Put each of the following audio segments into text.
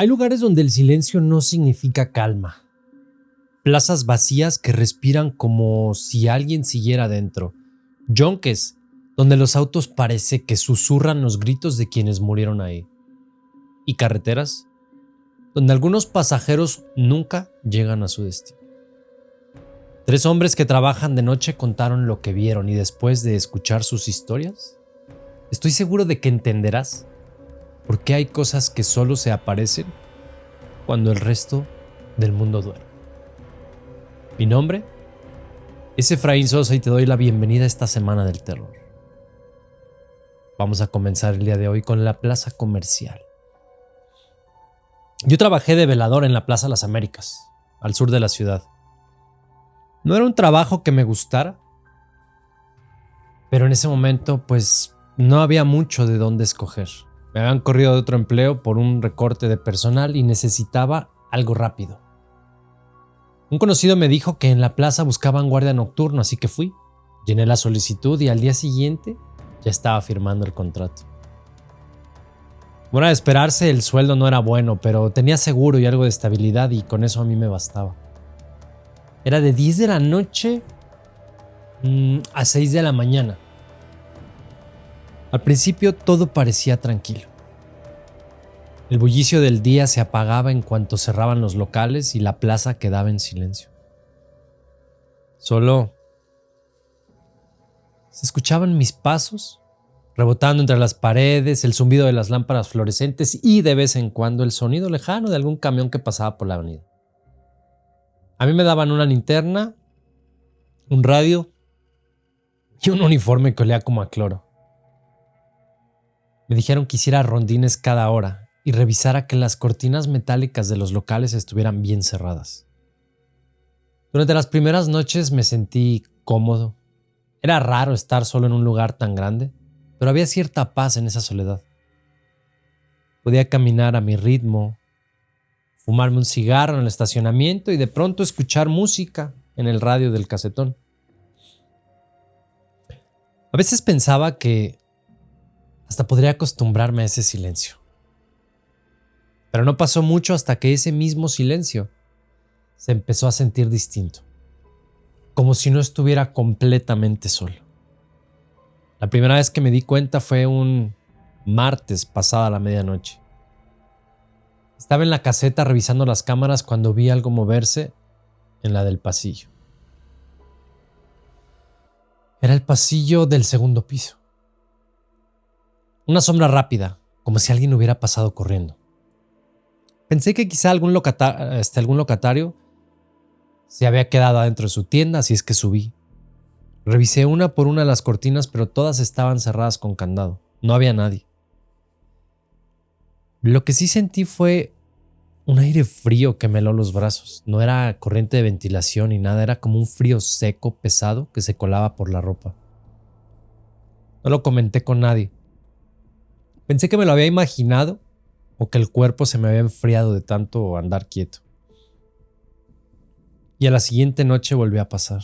Hay lugares donde el silencio no significa calma. Plazas vacías que respiran como si alguien siguiera dentro. Yonques, donde los autos parece que susurran los gritos de quienes murieron ahí. Y carreteras, donde algunos pasajeros nunca llegan a su destino. 3 hombres que trabajan de noche contaron lo que vieron y después de escuchar sus historias, estoy seguro de que entenderás por qué hay cosas que solo se aparecen cuando el resto del mundo duerme. Mi nombre es Efraín Sosa y te doy la bienvenida a esta semana del terror. Vamos a comenzar el día de hoy con la plaza comercial. Yo trabajé de velador en la Plaza Las Américas, al sur de la ciudad. No era un trabajo que me gustara, pero en ese momento pues no había mucho de dónde escoger. Me habían corrido de otro empleo por un recorte de personal y necesitaba algo rápido. Un conocido me dijo que en la plaza buscaban guardia nocturno, así que fui. Llené la solicitud y al día siguiente ya estaba firmando el contrato. Bueno, de esperarse, el sueldo no era bueno, pero tenía seguro y algo de estabilidad y con eso a mí me bastaba. Era de 10 de la noche a 6 de la mañana. Al principio todo parecía tranquilo. El bullicio del día se apagaba en cuanto cerraban los locales y la plaza quedaba en silencio. Solo se escuchaban mis pasos rebotando entre las paredes, el zumbido de las lámparas fluorescentes y de vez en cuando el sonido lejano de algún camión que pasaba por la avenida. A mí me daban una linterna, un radio y un uniforme que olía como a cloro. Me dijeron que hiciera rondines cada hora y revisara que las cortinas metálicas de los locales estuvieran bien cerradas. Durante las primeras noches me sentí cómodo. Era raro estar solo en un lugar tan grande, pero había cierta paz en esa soledad. Podía caminar a mi ritmo, fumarme un cigarro en el estacionamiento y de pronto escuchar música en el radio del casetón. A veces pensaba que hasta podría acostumbrarme a ese silencio. Pero no pasó mucho hasta que ese mismo silencio se empezó a sentir distinto, como si no estuviera completamente solo. La primera vez que me di cuenta fue un martes pasada la medianoche. Estaba en la caseta revisando las cámaras cuando vi algo moverse en la del pasillo. Era el pasillo del segundo piso. Una sombra rápida, como si alguien hubiera pasado corriendo. Pensé que quizá algún locatario se había quedado adentro de su tienda, así es que subí. Revisé una por una las cortinas, pero todas estaban cerradas con candado. No había nadie. Lo que sí sentí fue un aire frío que me heló los brazos. No era corriente de ventilación ni nada, era como un frío seco, pesado, que se colaba por la ropa. No lo comenté con nadie. Pensé que me lo había imaginado o que el cuerpo se me había enfriado de tanto andar quieto. Y a la siguiente noche volvió a pasar.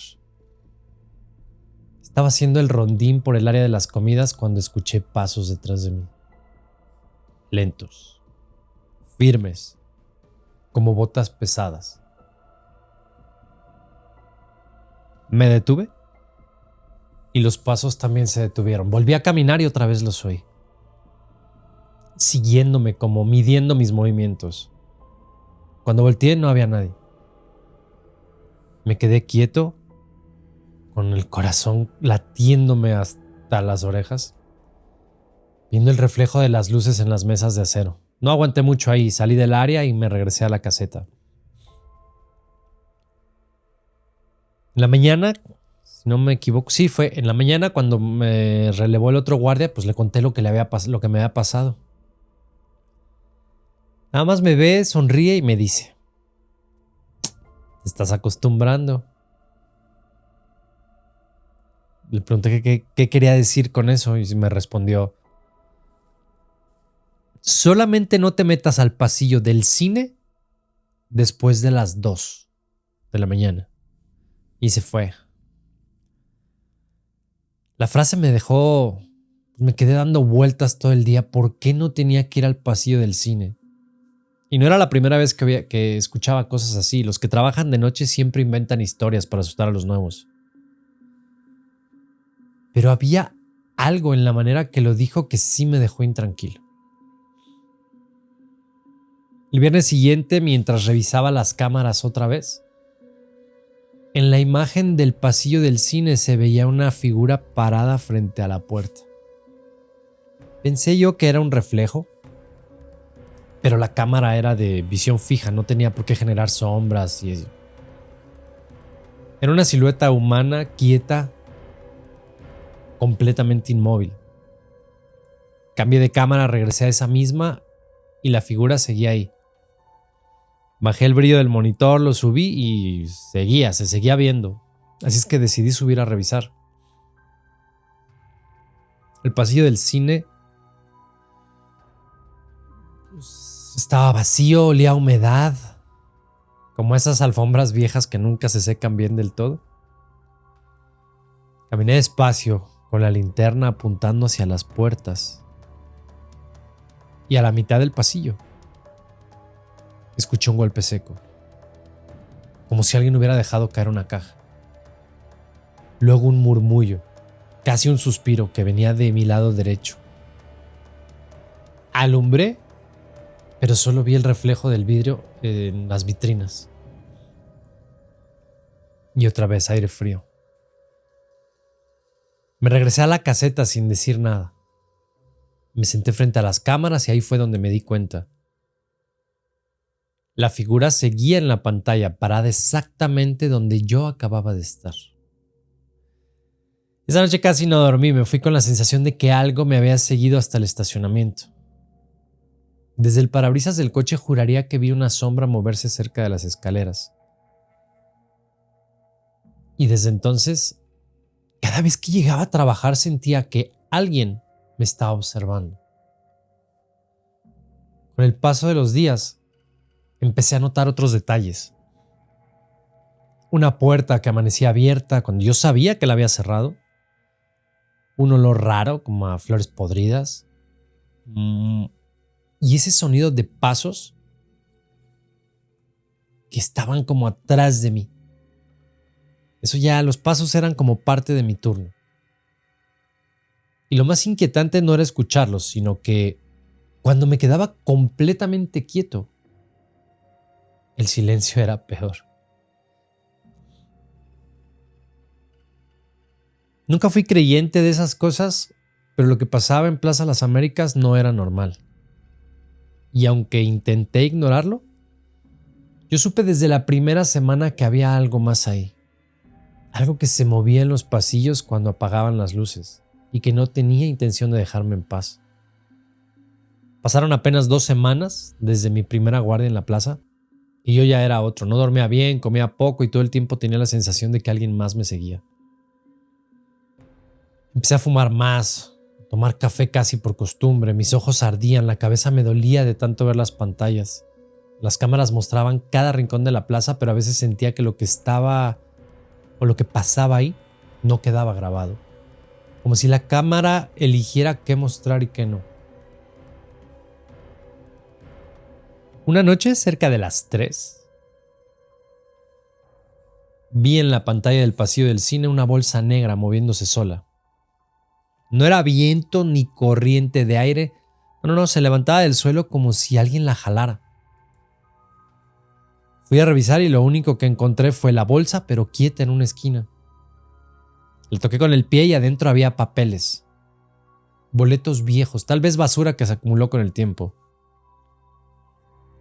Estaba haciendo el rondín por el área de las comidas cuando escuché pasos detrás de mí. Lentos, firmes, como botas pesadas. Me detuve y los pasos también se detuvieron. Volví a caminar y otra vez los oí, siguiéndome, como midiendo mis movimientos. Cuando volteé no había nadie. Me quedé quieto, con el corazón latiéndome hasta las orejas, viendo el reflejo de las luces en las mesas de acero. No aguanté mucho ahí, salí del área y me regresé a la caseta. En la mañana, si no me equivoco, sí, fue en la mañana cuando me relevó el otro guardia, pues le conté lo que me había pasado. Nada más me ve, sonríe y me dice: ¿te estás acostumbrando? Le pregunté qué quería decir con eso y me respondió: solamente no te metas al pasillo del cine después de las 2 de la mañana. Y se fue. La frase me dejó... Me quedé dando vueltas todo el día. ¿Por qué no tenía que ir al pasillo del cine? Y no era la primera vez que escuchaba cosas así. Los que trabajan de noche siempre inventan historias para asustar a los nuevos. Pero había algo en la manera que lo dijo que sí me dejó intranquilo. El viernes siguiente, mientras revisaba las cámaras otra vez, en la imagen del pasillo del cine se veía una figura parada frente a la puerta. Pensé yo que era un reflejo, pero la cámara era de visión fija, no tenía por qué generar sombras y eso. Era una silueta humana quieta, completamente inmóvil. Cambié de cámara, regresé a esa misma y la figura seguía ahí. Bajé el brillo del monitor, lo subí y se seguía viendo. Así es que decidí subir a revisar. El pasillo del cine estaba vacío, olía a humedad, como esas alfombras viejas que nunca se secan bien del todo. Caminé despacio, con la linterna apuntando hacia las puertas y a la mitad del pasillo escuché un golpe seco, como si alguien hubiera dejado caer una caja. Luego un murmullo, casi un suspiro que venía de mi lado derecho. Alumbré, pero solo vi el reflejo del vidrio en las vitrinas. Y otra vez aire frío. Me regresé a la caseta sin decir nada. Me senté frente a las cámaras y ahí fue donde me di cuenta. La figura seguía en la pantalla, parada exactamente donde yo acababa de estar. Esa noche casi no dormí, me fui con la sensación de que algo me había seguido hasta el estacionamiento. Desde el parabrisas del coche juraría que vi una sombra moverse cerca de las escaleras. Y desde entonces, cada vez que llegaba a trabajar sentía que alguien me estaba observando. Con el paso de los días, empecé a notar otros detalles. Una puerta que amanecía abierta cuando yo sabía que la había cerrado. Un olor raro como a flores podridas. Y ese sonido de pasos que estaban como atrás de mí. Eso ya, los pasos eran como parte de mi turno. Y lo más inquietante no era escucharlos, sino que cuando me quedaba completamente quieto, el silencio era peor. Nunca fui creyente de esas cosas, pero lo que pasaba en Plaza Las Américas no era normal. Y aunque intenté ignorarlo, yo supe desde la primera semana que había algo más ahí. Algo que se movía en los pasillos cuando apagaban las luces y que no tenía intención de dejarme en paz. Pasaron apenas 2 semanas desde mi primera guardia en la plaza y yo ya era otro. No dormía bien, comía poco y todo el tiempo tenía la sensación de que alguien más me seguía. Empecé a fumar más, a tomar café casi por costumbre. Mis ojos ardían, la cabeza me dolía de tanto ver las pantallas. Las cámaras mostraban cada rincón de la plaza, pero a veces sentía que lo que estaba o lo que pasaba ahí no quedaba grabado. Como si la cámara eligiera qué mostrar y qué no. Una noche, cerca de las 3, vi en la pantalla del pasillo del cine una bolsa negra moviéndose sola. No era viento ni corriente de aire. No, se levantaba del suelo como si alguien la jalara. Fui a revisar y lo único que encontré fue la bolsa, pero quieta en una esquina. Le toqué con el pie y adentro había papeles. Boletos viejos, tal vez basura que se acumuló con el tiempo.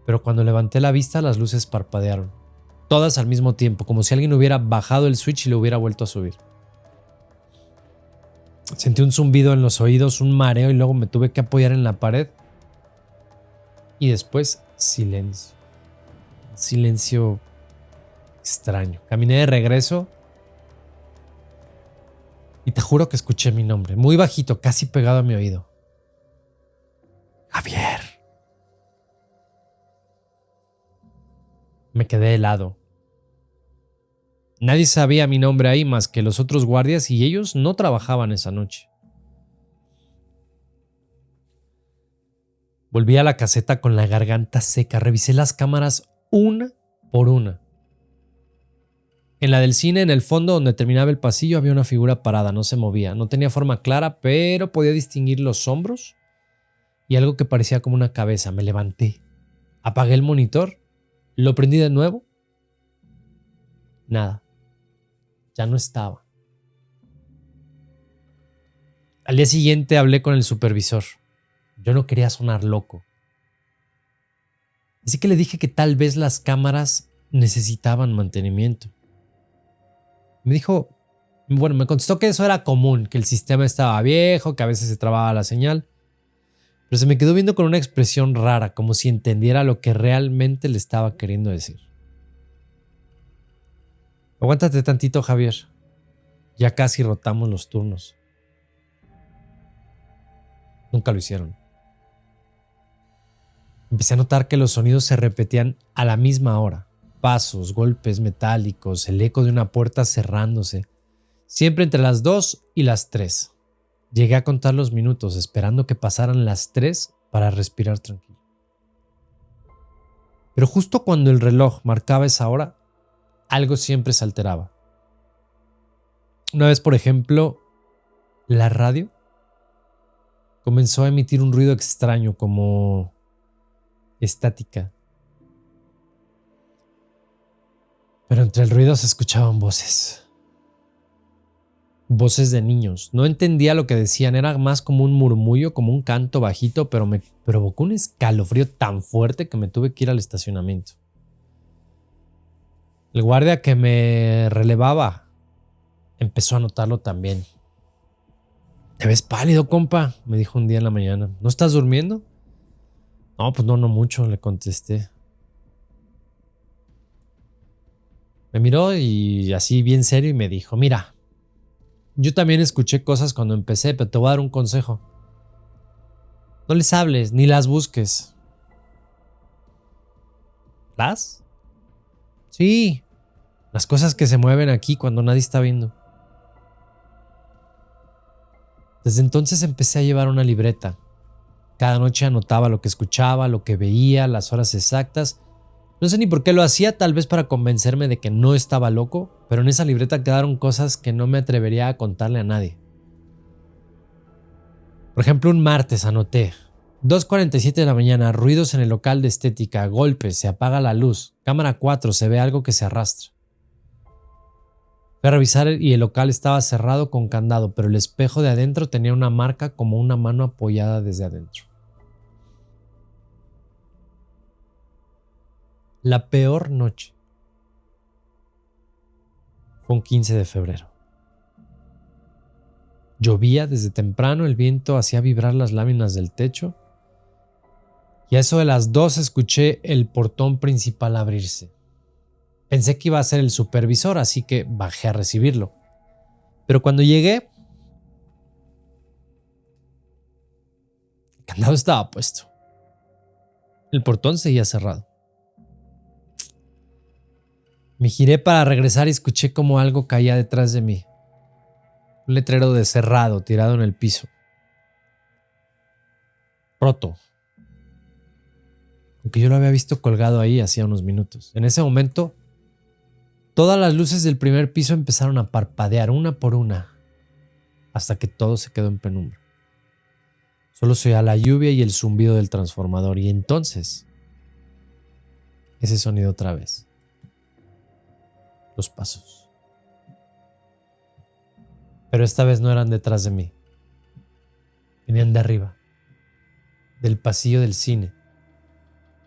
Pero cuando levanté la vista, las luces parpadearon. Todas al mismo tiempo, como si alguien hubiera bajado el switch y lo hubiera vuelto a subir. Sentí un zumbido en los oídos, un mareo y luego me tuve que apoyar en la pared. Y después, silencio. Silencio extraño. Caminé de regreso y te juro que escuché mi nombre, muy bajito, casi pegado a mi oído. Javier. Me quedé helado. Nadie sabía mi nombre ahí más que los otros guardias y ellos no trabajaban esa noche. Volví a la caseta con la garganta seca. Revisé las cámaras una por una. En la del cine, en el fondo donde terminaba el pasillo, había una figura parada, no se movía. No tenía forma clara, pero podía distinguir los hombros y algo que parecía como una cabeza. Me levanté, apagué el monitor, lo prendí de nuevo. Nada, ya no estaba. Al día siguiente hablé con el supervisor. Yo no quería sonar loco. Así que le dije que tal vez las cámaras necesitaban mantenimiento. Me dijo, bueno, me contestó que eso era común, que el sistema estaba viejo, que a veces se trababa la señal. Pero se me quedó viendo con una expresión rara, como si entendiera lo que realmente le estaba queriendo decir. Aguántate tantito, Javier. Ya casi rotamos los turnos. Nunca lo hicieron. Empecé a notar que los sonidos se repetían a la misma hora. Pasos, golpes metálicos, el eco de una puerta cerrándose. Siempre entre las 2 y las 3. Llegué a contar los minutos, esperando que pasaran las 3 para respirar tranquilo. Pero justo cuando el reloj marcaba esa hora, algo siempre se alteraba. Una vez, por ejemplo, la radio comenzó a emitir un ruido extraño, como estática. Pero entre el ruido se escuchaban voces. Voces de niños. No entendía lo que decían, era más como un murmullo, como un canto bajito, pero me provocó un escalofrío tan fuerte que me tuve que ir al estacionamiento. El guardia que me relevaba empezó a notarlo también. ¿Te ves pálido, compa?, me dijo un día en la mañana. ¿No estás durmiendo? No, pues no mucho, le contesté. Me miró y así bien serio y me dijo, mira, yo también escuché cosas cuando empecé, pero te voy a dar un consejo. No les hables ni las busques. ¿Las? Sí, las cosas que se mueven aquí cuando nadie está viendo. Desde entonces empecé a llevar una libreta. Cada noche anotaba lo que escuchaba, lo que veía, las horas exactas. No sé ni por qué lo hacía, tal vez para convencerme de que no estaba loco, pero en esa libreta quedaron cosas que no me atrevería a contarle a nadie. Por ejemplo, un martes anoté 2:47 de la mañana, ruidos en el local de estética, golpes, se apaga la luz, cámara 4, se ve algo que se arrastra. Fui a revisar y el local estaba cerrado con candado, pero el espejo de adentro tenía una marca como una mano apoyada desde adentro. La peor noche fue un 15 de febrero. Llovía desde temprano, el viento hacía vibrar las láminas del techo y a eso de las 2 escuché el portón principal abrirse. Pensé que iba a ser el supervisor, así que bajé a recibirlo. Pero cuando llegué, el candado estaba puesto. El portón seguía cerrado. Me giré para regresar y escuché como algo caía detrás de mí. Un letrero de cerrado tirado en el piso. Roto. Aunque yo lo había visto colgado ahí hacía unos minutos. En ese momento, todas las luces del primer piso empezaron a parpadear una por una, hasta que todo se quedó en penumbra. Solo se oía la lluvia y el zumbido del transformador, y entonces, ese sonido otra vez. Los pasos. Pero esta vez no eran detrás de mí. Venían de arriba, del pasillo del cine,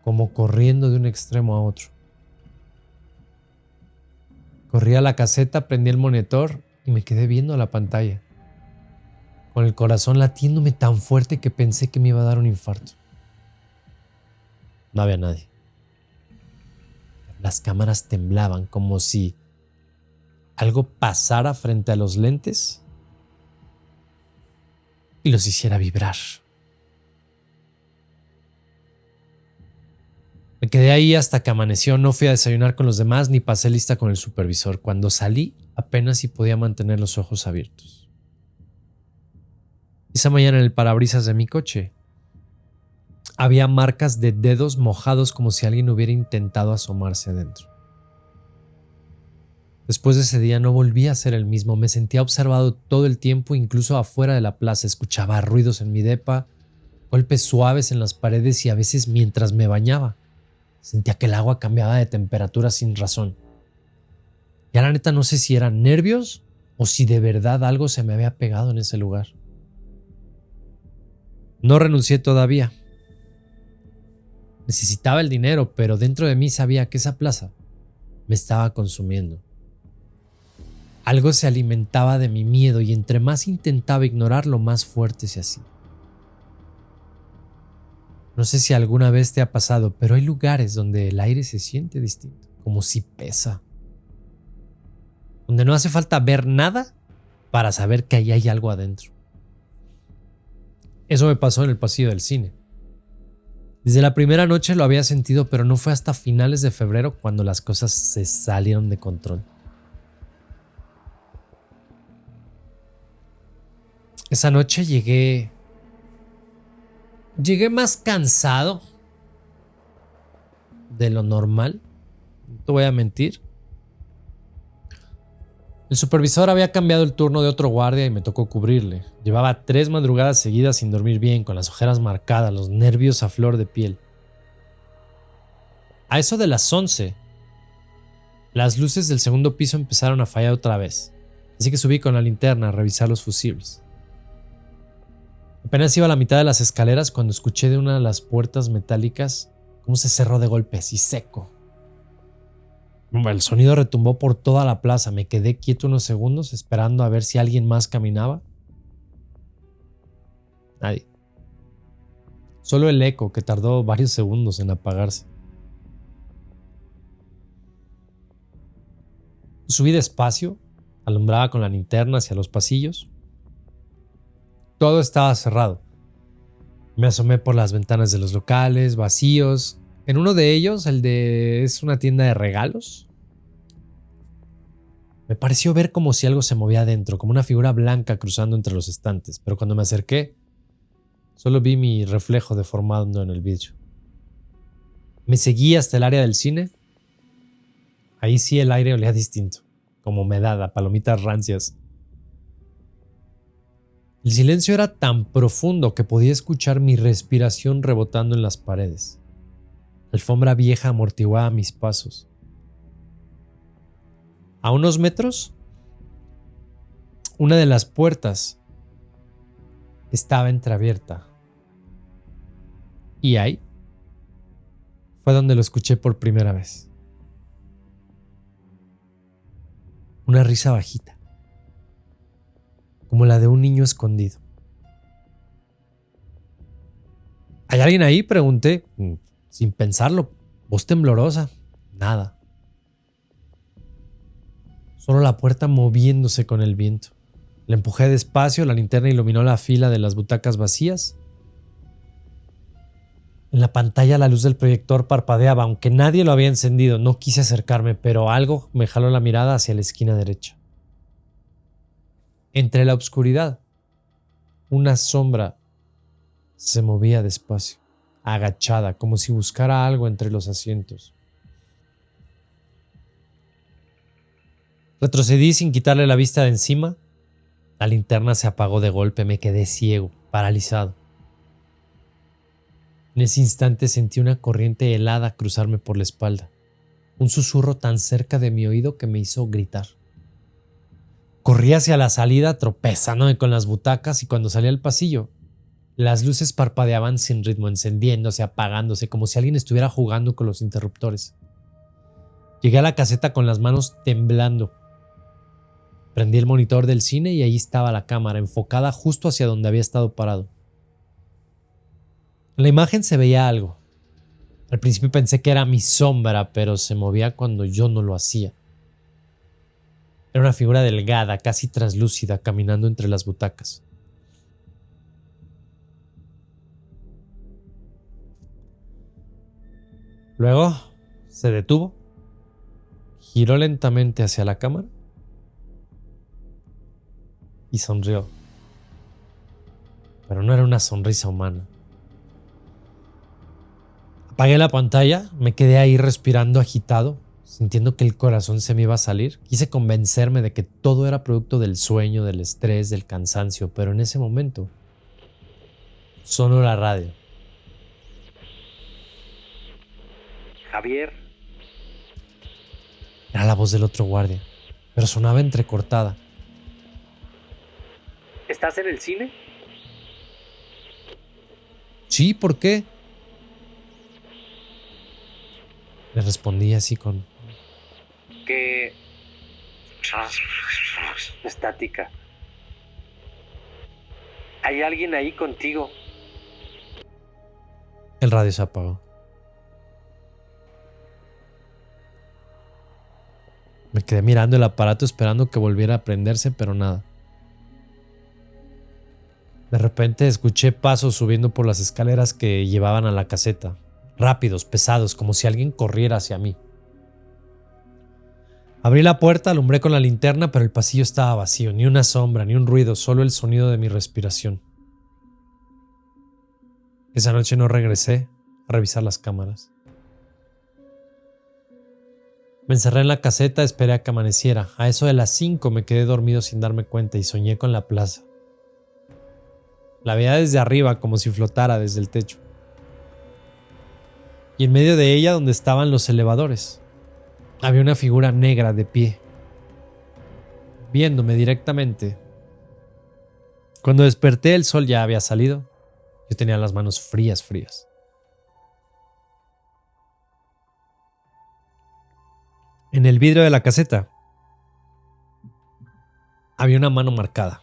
como corriendo de un extremo a otro. Corrí a la caseta, prendí el monitor y me quedé viendo la pantalla, con el corazón latiéndome tan fuerte que pensé que me iba a dar un infarto. No había nadie. Las cámaras temblaban como si algo pasara frente a los lentes y los hiciera vibrar. Me quedé ahí hasta que amaneció, no fui a desayunar con los demás ni pasé lista con el supervisor. Cuando salí, apenas si podía mantener los ojos abiertos. Esa mañana en el parabrisas de mi coche Había marcas de dedos mojados como si alguien hubiera intentado asomarse adentro. Después de ese día no volví a ser el mismo. Me sentía observado todo el tiempo, incluso afuera de la plaza. Escuchaba ruidos en mi depa, golpes suaves en las paredes y a veces mientras me bañaba. Sentía que el agua cambiaba de temperatura sin razón. Ya la neta no sé si eran nervios o si de verdad algo se me había pegado en ese lugar. No renuncié todavía. Necesitaba el dinero, pero dentro de mí sabía que esa plaza me estaba consumiendo. Algo se alimentaba de mi miedo y entre más intentaba ignorarlo, más fuerte se hacía. No sé si alguna vez te ha pasado, pero hay lugares donde el aire se siente distinto, como si pesa. Donde no hace falta ver nada para saber que ahí hay algo adentro. Eso me pasó en el pasillo del cine. Desde la primera noche lo había sentido, pero no fue hasta finales de febrero cuando las cosas se salieron de control. Esa noche llegué más cansado de lo normal. No te voy a mentir. El supervisor había cambiado el turno de otro guardia y me tocó cubrirle. Llevaba 3 madrugadas seguidas sin dormir bien, con las ojeras marcadas, los nervios a flor de piel. A eso de las 11, las luces del segundo piso empezaron a fallar otra vez, así que subí con la linterna a revisar los fusibles. Apenas iba a la mitad de las escaleras cuando escuché de una de las puertas metálicas cómo se cerró de golpe, así seco. El sonido retumbó por toda la plaza. Me quedé quieto unos segundos esperando a ver si alguien más caminaba. Nadie. Solo el eco que tardó varios segundos en apagarse. Subí despacio, alumbraba con la linterna hacia los pasillos. Todo estaba cerrado. Me asomé por las ventanas de los locales, vacíos. En uno de ellos, es una tienda de regalos. Me pareció ver como si algo se movía adentro, como una figura blanca cruzando entre los estantes, pero cuando me acerqué, solo vi mi reflejo deformado en el vidrio. Me seguí hasta el área del cine. Ahí sí el aire olía distinto, como humedad, a palomitas rancias. El silencio era tan profundo que podía escuchar mi respiración rebotando en las paredes. La alfombra vieja amortiguaba mis pasos. A unos metros, una de las puertas estaba entreabierta. Y ahí fue donde lo escuché por primera vez. Una risa bajita, como la de un niño escondido. ¿Hay alguien ahí?, pregunté, sin pensarlo. Voz temblorosa. Nada. Solo la puerta moviéndose con el viento. La empujé despacio, la linterna iluminó la fila de las butacas vacías. En la pantalla la luz del proyector parpadeaba, aunque nadie lo había encendido. No quise acercarme, pero algo me jaló la mirada hacia la esquina derecha. Entre la oscuridad, una sombra se movía despacio, agachada, como si buscara algo entre los asientos. Retrocedí sin quitarle la vista de encima. La linterna se apagó de golpe, me quedé ciego, paralizado. En ese instante sentí una corriente helada cruzarme por la espalda, un susurro tan cerca de mi oído que me hizo gritar. Corrí hacia la salida tropezándome con las butacas y cuando salí al pasillo, las luces parpadeaban sin ritmo, encendiéndose, apagándose, como si alguien estuviera jugando con los interruptores. Llegué a la caseta con las manos temblando. Prendí el monitor del cine y ahí estaba la cámara, enfocada justo hacia donde había estado parado. En la imagen se veía algo. Al principio pensé que era mi sombra, pero se movía cuando yo no lo hacía. Era una figura delgada, casi translúcida, caminando entre las butacas. Luego se detuvo, giró lentamente hacia la cámara y sonrió. Pero no era una sonrisa humana. Apagué la pantalla, me quedé ahí respirando agitado, sintiendo que el corazón se me iba a salir. Quise convencerme de que todo era producto del sueño, del estrés, del cansancio, pero en ese momento sonó la radio. Javier, Era la voz del otro guardia, pero sonaba entrecortada. ¿estás en el cine? Sí, ¿por qué? Le respondí así con... Que... estática. Hay alguien ahí contigo. El radio se apagó. Me quedé mirando el aparato esperando que volviera a prenderse, pero nada. De repente escuché pasos subiendo por las escaleras que llevaban a la caseta. Rápidos, pesados, como si alguien corriera hacia mí. Abrí la puerta, alumbré con la linterna, pero el pasillo estaba vacío, ni una sombra, ni un ruido, solo el sonido de mi respiración. Esa noche no regresé a revisar las cámaras. Me encerré en la caseta, esperé a que amaneciera. A eso de las 5 me quedé dormido sin darme cuenta y soñé con la plaza. La veía desde arriba como si flotara desde el techo. Y en medio de ella donde estaban los elevadores, había una figura negra de pie, viéndome directamente. Cuando desperté el sol ya había salido. Yo tenía las manos frías. En el vidrio de la caseta había una mano marcada,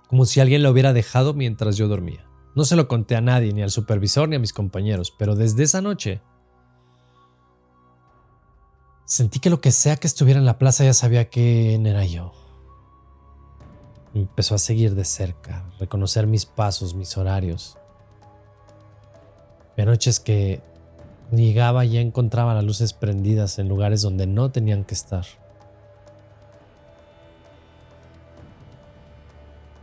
como si alguien la hubiera dejado mientras yo dormía. No se lo conté a nadie, ni al supervisor ni a mis compañeros, pero desde esa noche sentí que lo que sea que estuviera en la plaza ya sabía quién era yo. Me empezó a seguir de cerca, reconocer mis pasos, mis horarios. Había noches que cuando llegaba ya encontraba las luces prendidas en lugares donde no tenían que estar.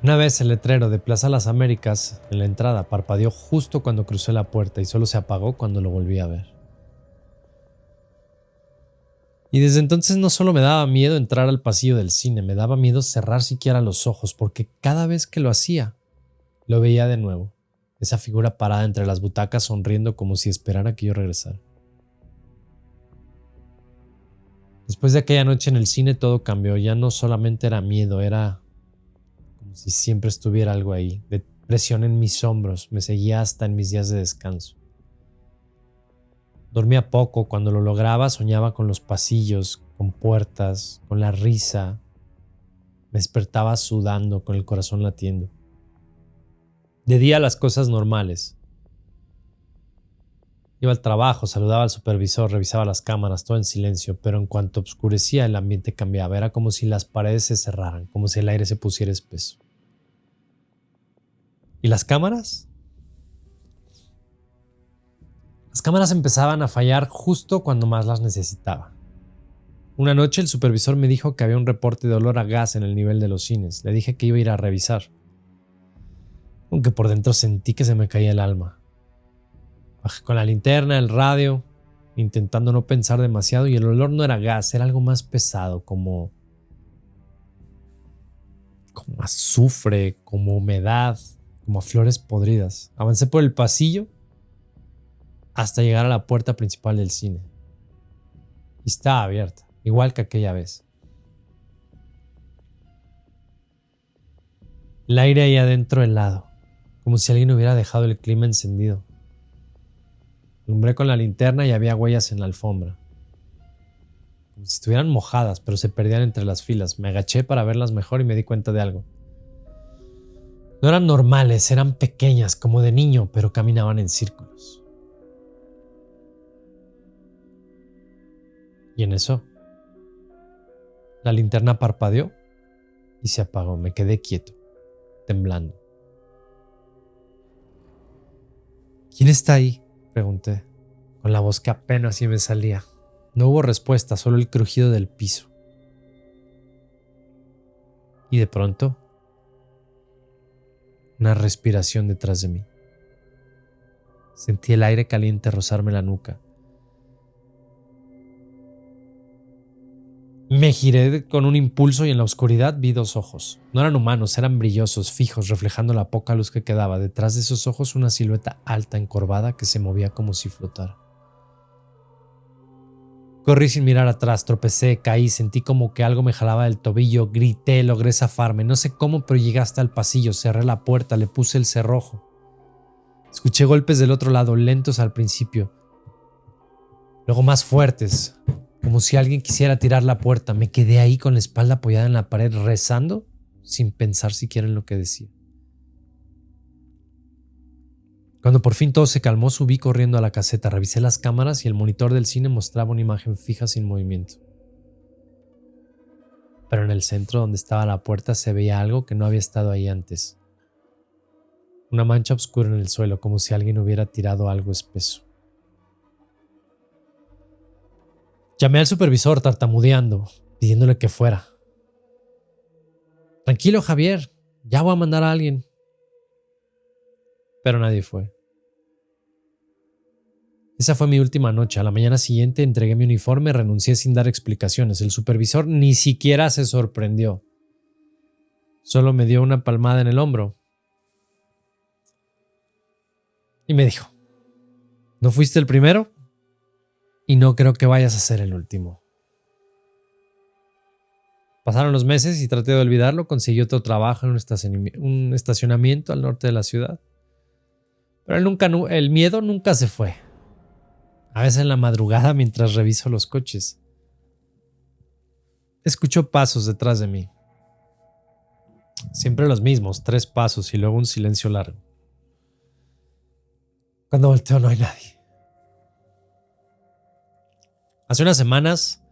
Una vez el letrero de Plaza Las Américas en la entrada parpadeó justo cuando crucé la puerta y solo se apagó cuando lo volví a ver. Y desde entonces no solo me daba miedo entrar al pasillo del cine, me daba miedo cerrar siquiera los ojos, porque cada vez que lo hacía, lo veía de nuevo, esa figura parada entre las butacas sonriendo como si esperara que yo regresara. Después de aquella noche en el cine todo cambió, ya no solamente era miedo, era como si siempre estuviera algo ahí, de presión en mis hombros, me seguía hasta en mis días de descanso. Dormía poco, cuando lo lograba soñaba con los pasillos, con puertas, con la risa. Me despertaba sudando, con el corazón latiendo. De día las cosas normales. Iba al trabajo, saludaba al supervisor, revisaba las cámaras, todo en silencio, pero en cuanto oscurecía el ambiente cambiaba, era como si las paredes se cerraran, como si el aire se pusiera espeso. ¿Y las cámaras? Las cámaras empezaban a fallar justo cuando más las necesitaba. Una noche el supervisor me dijo que había un reporte de olor a gas en el nivel de los cines. Le dije que iba a ir a revisar, aunque por dentro sentí que se me caía el alma. Bajé con la linterna, el radio, intentando no pensar demasiado, y el olor no era gas, era algo más pesado, como azufre, como humedad, como a flores podridas. Avancé por el pasillo hasta llegar a la puerta principal del cine. Y estaba abierta, igual que aquella vez. El aire ahí adentro helado, como si alguien hubiera dejado el clima encendido. Alumbré con la linterna y había huellas en la alfombra, como si estuvieran mojadas, pero se perdían entre las filas. Me agaché para verlas mejor y me di cuenta de algo. No eran normales, eran pequeñas, como de niño, pero caminaban en círculos. Y en eso, la linterna parpadeó y se apagó. Me quedé quieto, temblando. ¿Quién está ahí?, pregunté, con la voz que apenas sí me salía. No hubo respuesta, solo el crujido del piso. Y de pronto, una respiración detrás de mí. Sentí el aire caliente rozarme la nuca. Me giré con un impulso y en la oscuridad vi 2 ojos. No eran humanos, eran brillosos, fijos, reflejando la poca luz que quedaba. Detrás de esos ojos una silueta alta, encorvada, que se movía como si flotara. Corrí sin mirar atrás, tropecé, caí, sentí como que algo me jalaba del tobillo, grité, logré zafarme. No sé cómo, pero llegué hasta el pasillo, cerré la puerta, le puse el cerrojo. Escuché golpes del otro lado, lentos al principio, luego más fuertes, como si alguien quisiera tirar la puerta. Me quedé ahí con la espalda apoyada en la pared, rezando, sin pensar siquiera en lo que decía. Cuando por fin todo se calmó, subí corriendo a la caseta, revisé las cámaras y el monitor del cine mostraba una imagen fija sin movimiento. Pero en el centro, donde estaba la puerta, se veía algo que no había estado ahí antes. Una mancha oscura en el suelo, como si alguien hubiera tirado algo espeso. Llamé al supervisor tartamudeando, pidiéndole que fuera. Tranquilo, Javier, ya voy a mandar a alguien. Pero nadie fue. Esa fue mi última noche. A la mañana siguiente entregué mi uniforme, renuncié sin dar explicaciones. El supervisor ni siquiera se sorprendió. Solo me dio una palmada en el hombro. Y me dijo, ¿no fuiste el primero? Y no creo que vayas a ser el último. Pasaron los meses y traté de olvidarlo. Conseguí otro trabajo en un estacionamiento al norte de la ciudad. Pero el miedo nunca se fue. A veces en la madrugada mientras reviso los coches, escucho pasos detrás de mí. Siempre los mismos, 3 pasos y luego un silencio largo. Cuando volteo no hay nadie. Hace unas semanas,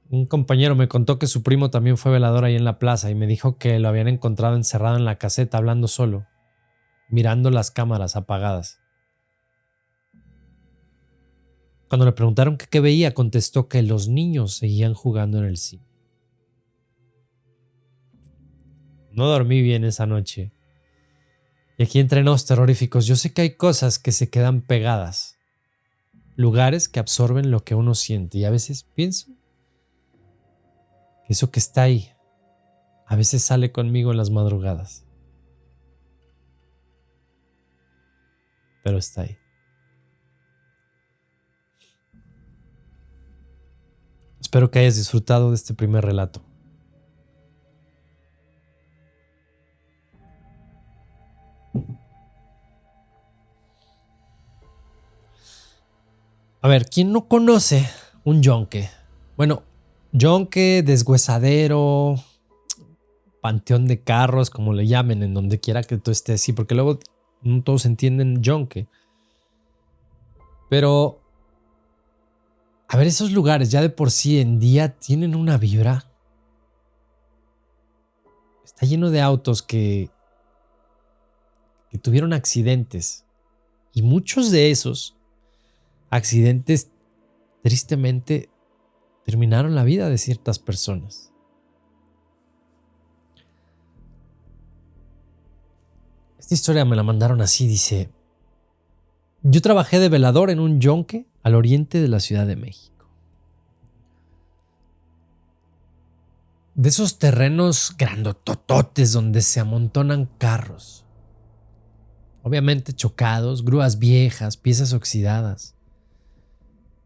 un compañero me contó que su primo también fue velador ahí en la plaza y me dijo que lo habían encontrado encerrado en la caseta hablando solo, mirando las cámaras apagadas. Cuando le preguntaron qué veía, contestó que los niños seguían jugando en el cine. No dormí bien esa noche. Y aquí entre nos terroríficos, yo sé que hay cosas que se quedan pegadas. Lugares que absorben lo que uno siente. Y a veces pienso que eso que está ahí, a veces sale conmigo en las madrugadas. Pero está ahí. Espero que hayas disfrutado de este primer relato. A ver, ¿quién no conoce un yonque? Bueno, yonque, deshuesadero, panteón de carros, como le llamen, en donde quiera que tú estés, sí, porque luego no todos entienden yonque. Pero, a ver, esos lugares ya de por sí en día tienen una vibra. Está lleno de autos que tuvieron accidentes. Y muchos de esos accidentes, tristemente, terminaron la vida de ciertas personas. Esta historia me la mandaron así, dice: yo trabajé de velador en un yonque al oriente de la Ciudad de México. De esos terrenos grandotototes donde se amontonan carros. Obviamente chocados, grúas viejas, piezas oxidadas.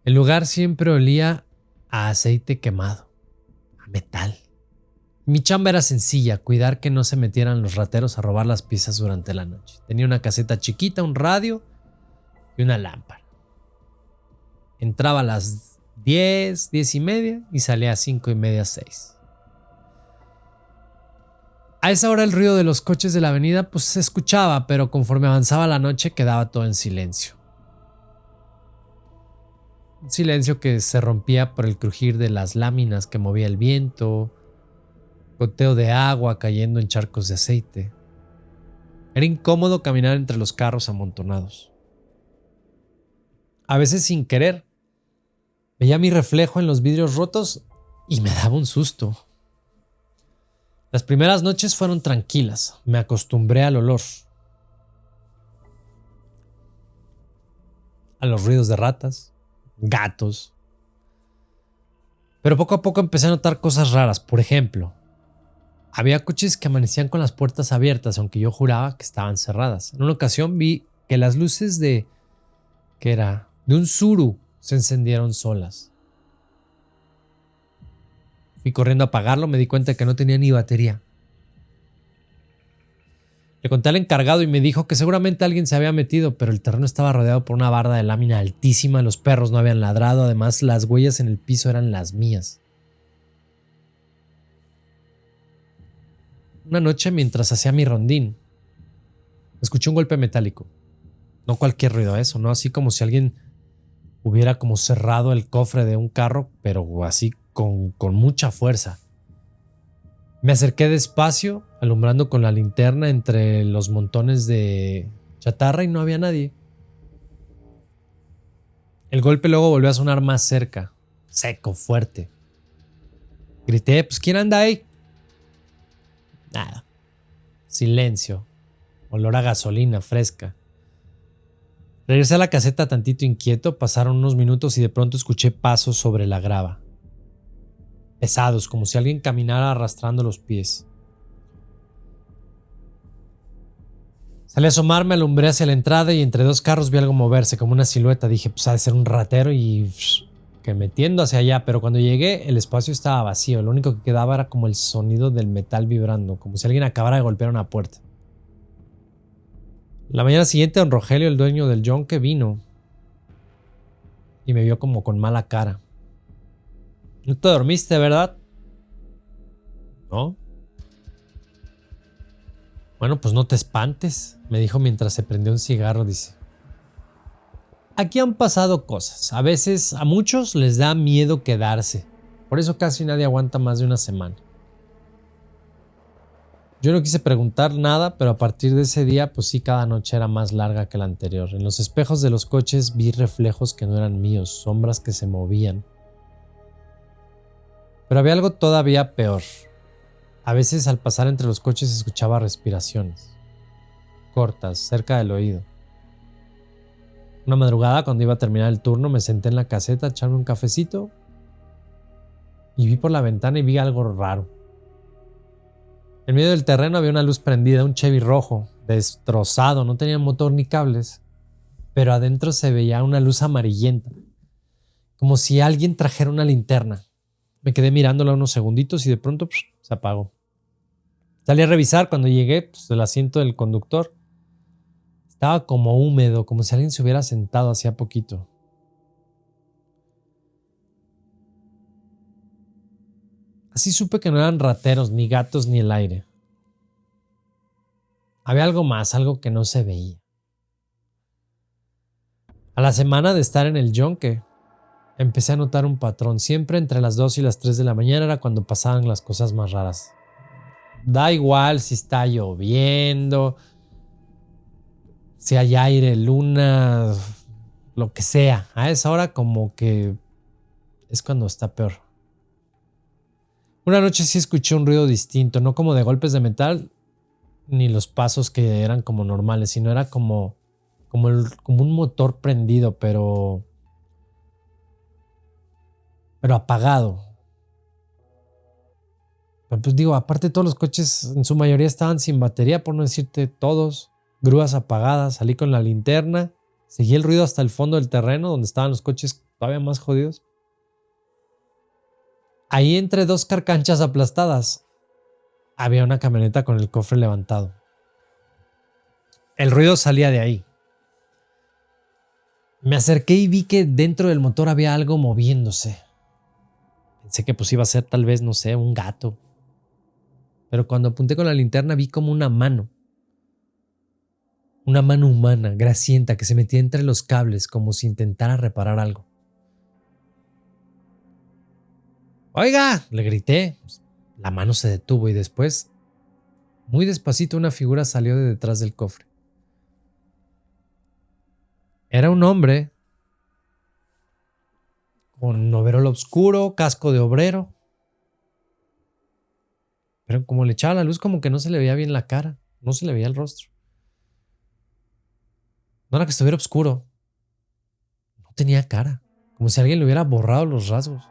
El lugar siempre olía a aceite quemado, a metal. Mi chamba era sencilla, cuidar que no se metieran los rateros a robar las piezas durante la noche. Tenía una caseta chiquita, un radio y una lámpara. Entraba a las 10, 10 y media y salía a 5 y media, 6. A esa hora el ruido de los coches de la avenida pues se escuchaba, pero conforme avanzaba la noche quedaba todo en silencio. Un silencio que se rompía por el crujir de las láminas que movía el viento, goteo de agua cayendo en charcos de aceite. Era incómodo caminar entre los carros amontonados. A veces sin querer, veía mi reflejo en los vidrios rotos y me daba un susto. Las primeras noches fueron tranquilas, me acostumbré al olor. a los ruidos de ratas, gatos. Pero poco a poco empecé a notar cosas raras. Por ejemplo, había coches que amanecían con las puertas abiertas, aunque yo juraba que estaban cerradas. En una ocasión vi que las luces ¿qué era? De un Tsuru se encendieron solas. Fui corriendo a apagarlo, me di cuenta que no tenía ni batería. Le conté al encargado y me dijo que seguramente alguien se había metido, pero el terreno estaba rodeado por una barda de lámina altísima, los perros no habían ladrado, además las huellas en el piso eran las mías. Una noche, mientras hacía mi rondín, escuché un golpe metálico. No cualquier ruido, eso, no así como si alguien hubiera como cerrado el cofre de un carro, pero así con mucha fuerza. Me acerqué despacio, alumbrando con la linterna entre los montones de chatarra y no había nadie. El golpe luego volvió a sonar más cerca, seco, fuerte. Grité, pues ¿quién anda ahí? Nada. Silencio. Olor a gasolina fresca. Regresé a la caseta tantito inquieto, pasaron unos minutos y de pronto escuché pasos sobre la grava. Pesados, como si alguien caminara arrastrando los pies. Salí a asomarme, alumbré hacia la entrada y entre dos carros vi algo moverse, como una silueta. Dije, pues ha de ser un ratero y que metiendo hacia allá, pero cuando llegué el espacio estaba vacío. Lo único que quedaba era como el sonido del metal vibrando, como si alguien acabara de golpear una puerta. La mañana siguiente don Rogelio, el dueño del yonque, vino y me vio como con mala cara. ¿No te dormiste, verdad? No. Bueno, pues no te espantes, me dijo mientras se prendió un cigarro, dice. Aquí han pasado cosas. A veces a muchos les da miedo quedarse. Por eso casi nadie aguanta más de una semana. Yo no quise preguntar nada, pero a partir de ese día, pues sí, cada noche era más larga que la anterior. En los espejos de los coches vi reflejos que no eran míos, sombras que se movían. Pero había algo todavía peor. A veces al pasar entre los coches escuchaba respiraciones, cortas, cerca del oído. Una madrugada, cuando iba a terminar el turno, me senté en la caseta a echarme un cafecito y vi por la ventana y vi algo raro. En medio del terreno había una luz prendida, un Chevy rojo, destrozado, no tenía motor ni cables, pero adentro se veía una luz amarillenta, como si alguien trajera una linterna. Me quedé mirándola unos segunditos y de pronto se apagó. Salí a revisar cuando llegué, el asiento del conductor estaba como húmedo, como si alguien se hubiera sentado hacía poquito. Así supe que no eran rateros, ni gatos, ni el aire. Había algo más, algo que no se veía. A la semana de estar en el yonque, empecé a notar un patrón. Siempre entre las 2 y las 3 de la mañana era cuando pasaban las cosas más raras. Da igual si está lloviendo, si hay aire, luna, lo que sea. A esa hora como que es cuando está peor. Una noche sí escuché un ruido distinto, no como de golpes de metal, ni los pasos que eran como normales, sino era como un motor prendido, pero apagado. Pues digo, aparte todos los coches en su mayoría estaban sin batería, por no decirte todos, grúas apagadas. Salí con la linterna, seguí el ruido hasta el fondo del terreno donde estaban los coches todavía más jodidos. Ahí entre dos carcanchas aplastadas había una camioneta con el cofre levantado. El ruido salía de ahí. Me acerqué y vi que dentro del motor había algo moviéndose. Pensé que pues iba a ser tal vez, no sé, un gato. Pero cuando apunté con la linterna vi como una mano. Una mano humana, grasienta, que se metía entre los cables como si intentara reparar algo. ¡Oiga!, le grité. La mano se detuvo y después, muy despacito, una figura salió de detrás del cofre. Era un hombre con overol oscuro, casco de obrero. Pero como le echaba la luz, como que no se le veía bien la cara, no se le veía el rostro. No era que estuviera oscuro, tenía cara, como si alguien le hubiera borrado los rasgos.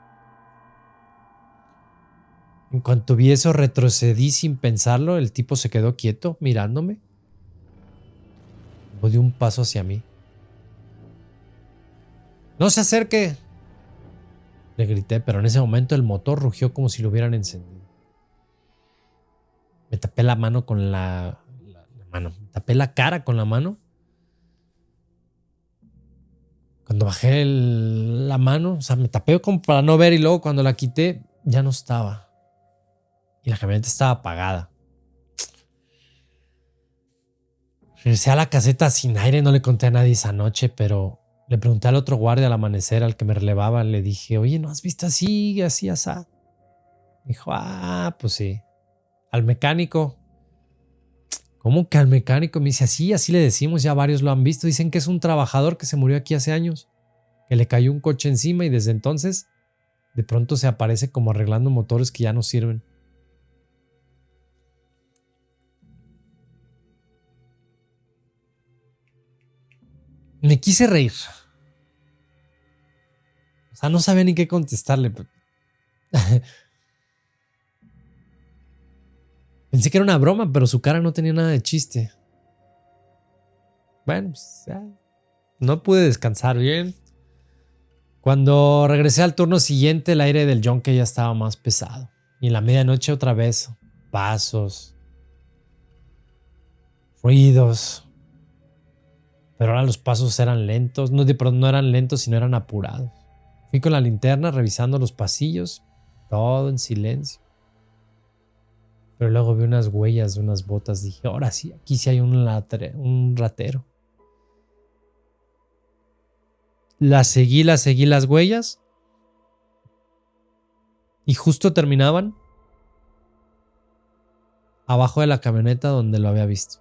En cuanto vi eso, retrocedí sin pensarlo. El tipo se quedó quieto, mirándome. Luego dio un paso hacia mí. ¡No se acerque!, le grité, pero en ese momento el motor rugió como si lo hubieran encendido. Me tapé la mano con la mano. Me tapé la cara con la mano. Cuando bajé la mano, o sea, me tapé como para no ver y luego cuando la quité, ya no estaba. Y la camioneta estaba apagada. Regresé a la caseta sin aire, no le conté a nadie esa noche, pero le pregunté al otro guardia al amanecer, al que me relevaba, le dije, oye, ¿no has visto así, así, así? Dijo, pues sí. Al mecánico. ¿Cómo que al mecánico? Me dice, así le decimos, ya varios lo han visto. Dicen que es un trabajador que se murió aquí hace años, que le cayó un coche encima y desde entonces de pronto se aparece como arreglando motores que ya no sirven. Me quise reír. O sea, no sabía ni qué contestarle. Pensé que era una broma, pero su cara no tenía nada de chiste. Bueno, pues no pude descansar bien. Cuando regresé al turno siguiente, el aire del yunque ya estaba más pesado. Y en la medianoche otra vez, pasos, ruidos. Pero ahora los pasos eran lentos. No eran lentos, sino eran apurados. Fui con la linterna revisando los pasillos, todo en silencio. Pero luego vi unas huellas de unas botas. Dije, ahora sí, aquí sí hay un ratero. Seguí las huellas. Y justo terminaban abajo de la camioneta donde lo había visto.